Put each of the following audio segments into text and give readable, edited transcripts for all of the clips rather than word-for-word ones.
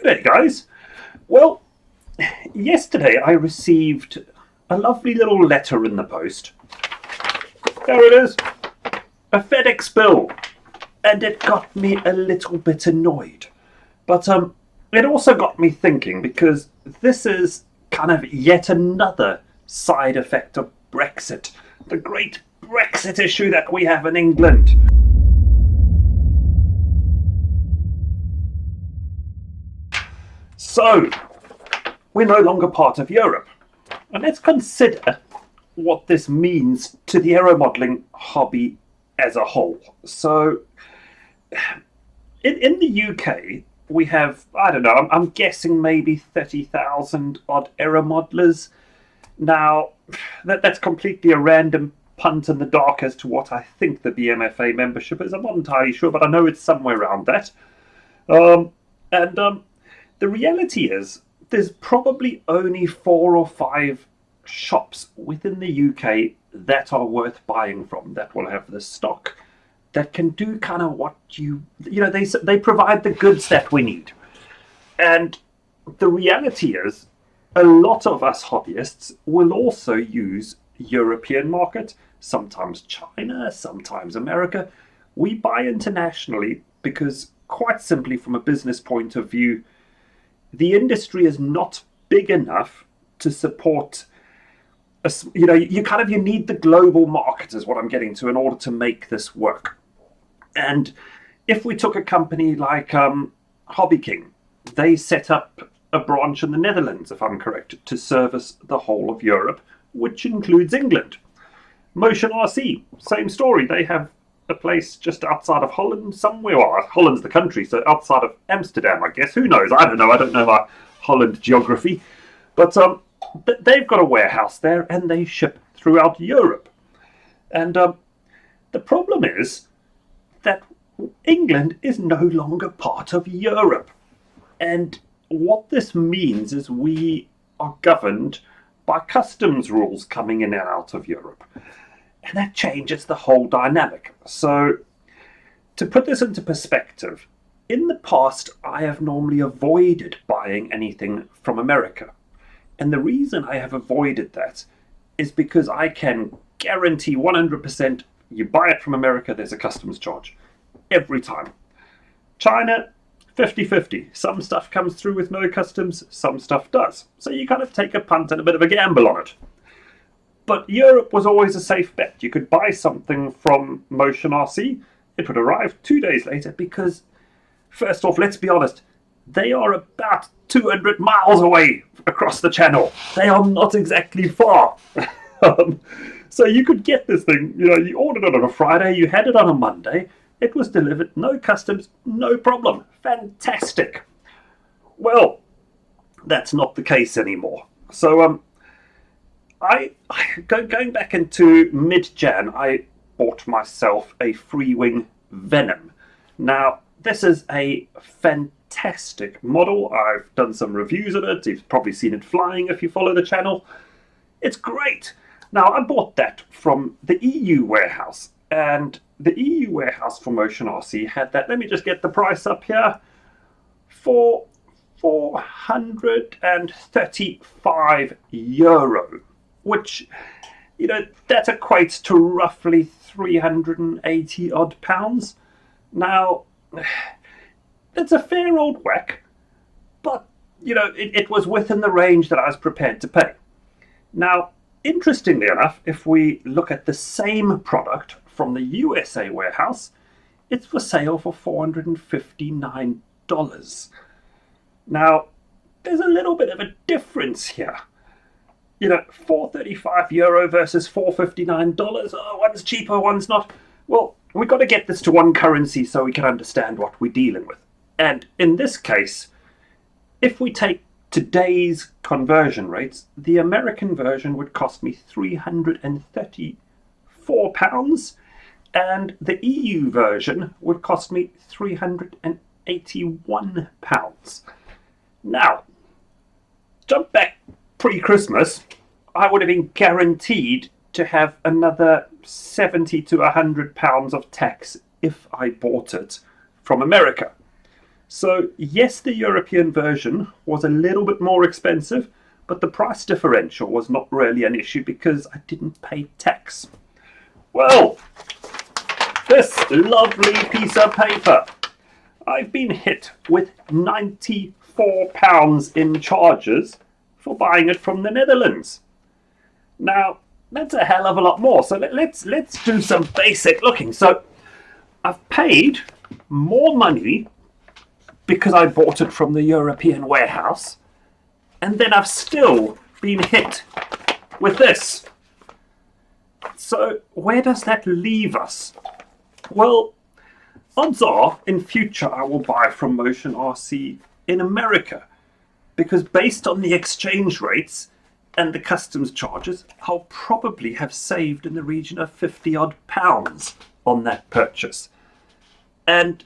G'day guys. Well, yesterday I received a lovely little letter in the post. There it is. A FedEx bill. And it got me a little bit annoyed. But it also got me thinking, because this is kind of yet another side effect of Brexit. The great Brexit issue that we have in England. So, we're no longer part of Europe. And let's consider what this means to the aeromodelling hobby as a whole. So, in the UK, we have, I don't know, I'm guessing maybe 30,000 odd aeromodelers. Now, that's completely a random punt in the dark as to what I think the BMFA membership is. I'm not entirely sure, but I know it's somewhere around that. The reality is, there's probably only 4 or 5 shops within the UK that are worth buying from, that will have the stock, that can do kind of what they provide the goods that we need. And the reality is, a lot of us hobbyists will also use European market, sometimes China, sometimes America. We buy internationally because, quite simply from a business point of view, the industry is not big enough to support you need the global market, is what I'm getting to, in order to make this work. And if we took a company like HOBBYKING, they set up a branch in the Netherlands, if I'm correct, to service the whole of Europe, which includes England. Motion RC, same story. They have a place just outside of Holland somewhere. Well, Holland's the country, so outside of Amsterdam, I guess. Who knows? I don't know. I don't know our Holland geography. But they've got a warehouse there, and they ship throughout Europe. And the problem is that England is no longer part of Europe. And what this means is we are governed by customs rules coming in and out of Europe. And that changes the whole dynamic. So, to put this into perspective, in the past I have normally avoided buying anything from America. And the reason I have avoided that is because I can guarantee 100% you buy it from America, there's a customs charge. Every time. China, 50-50. Some stuff comes through with no customs, some stuff does. So you kind of take a punt and a bit of a gamble on it. But Europe was always a safe bet. You could buy something from Motion RC, it would arrive 2 days later, because, first off, let's be honest, they are about 200 miles away across the channel. They are not exactly far. So you could get this thing, you ordered it on a Friday, you had it on a Monday, it was delivered, no customs, no problem. Fantastic. Well, that's not the case anymore. So, going back into mid-Jan, I bought myself a Freewing Venom. Now, this is a fantastic model. I've done some reviews of it. You've probably seen it flying if you follow the channel. It's great. Now, I bought that from the EU warehouse, and the EU warehouse for Motion RC had that. Let me just get the price up here. For €435, which, that equates to roughly 380 odd pounds. Now, it's a fair old whack, but, it was within the range that I was prepared to pay. Now, interestingly enough, if we look at the same product from the USA warehouse, it's for sale for $459. Now, there's a little bit of a difference here. €435 versus $459. Oh, one's cheaper, one's not. Well, we've got to get this to one currency so we can understand what we're dealing with. And in this case, if we take today's conversion rates, the American version would cost me £334, and the EU version would cost me £381. Now, jump back pre-Christmas, I would have been guaranteed to have another £70 to £100 of tax if I bought it from America. So yes, the European version was a little bit more expensive, but the price differential was not really an issue because I didn't pay tax. Well, this lovely piece of paper. I've been hit with £94 in charges for buying it from the Netherlands. Now, that's a hell of a lot more. So let's do some basic looking. So I've paid more money because I bought it from the European warehouse, and then I've still been hit with this. So where does that leave us? Well, odds are in future I will buy from Motion RC in America, because based on the exchange rates and the customs charges, I'll probably have saved in the region of £50 odd on that purchase. And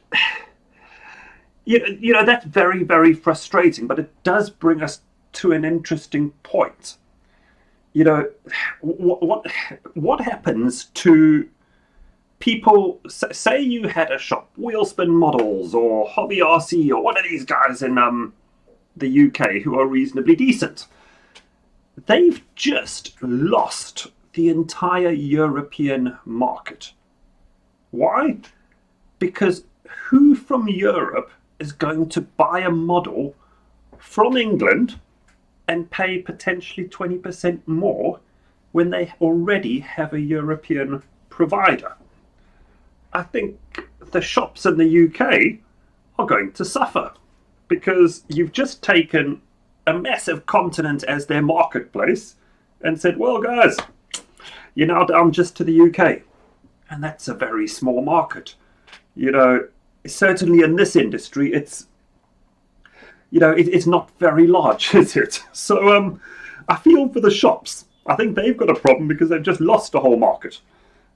you know that's very, very frustrating, but it does bring us to an interesting point. You know, what happens to people? Say you had a shop, Wheelspin Models or Hobby RC or one of these guys in the UK who are reasonably decent. They've just lost the entire European market. Why? Because who from Europe is going to buy a model from England and pay potentially 20% more when they already have a European provider? I think the shops in the UK are going to suffer, because you've just taken a massive continent as their marketplace and said, well guys, you're now down just to the UK. And that's a very small market. You know, certainly in this industry, it's not very large, is it? So I feel for the shops. I think they've got a problem because they've just lost a whole market.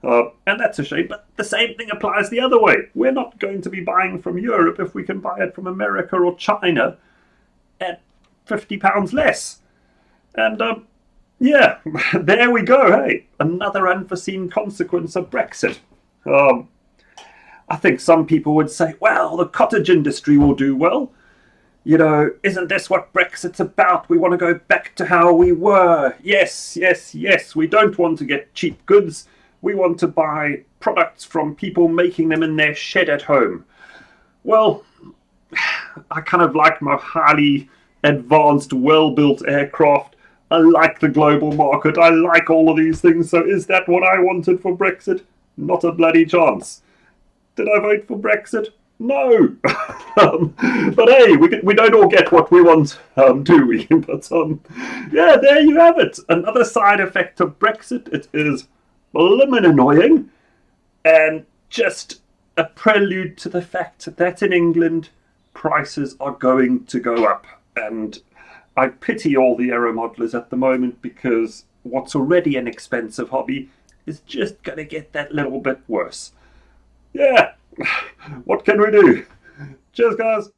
And that's a shame, but the same thing applies the other way. We're not going to be buying from Europe if we can buy it from America or China at £50 less. And yeah, there we go, hey, another unforeseen consequence of Brexit. I think some people would say, well, the cottage industry will do well. You know, isn't this what Brexit's about? We want to go back to how we were. Yes, yes, yes. We don't want to get cheap goods. We want to buy products from people making them in their shed at home. Well, I kind of like my highly advanced, well-built aircraft. I like the global market. I like all of these things. So is that what I wanted for Brexit? Not a bloody chance. Did I vote for Brexit? No. But hey, we don't all get what we want, do we? But yeah, there you have it. Another side effect of Brexit. It is blimmin' annoying, and just a prelude to the fact that in England prices are going to go up. And I pity all the aero modelers at the moment, because what's already an expensive hobby is just going to get that little bit worse. Yeah, what can we do? Cheers, guys.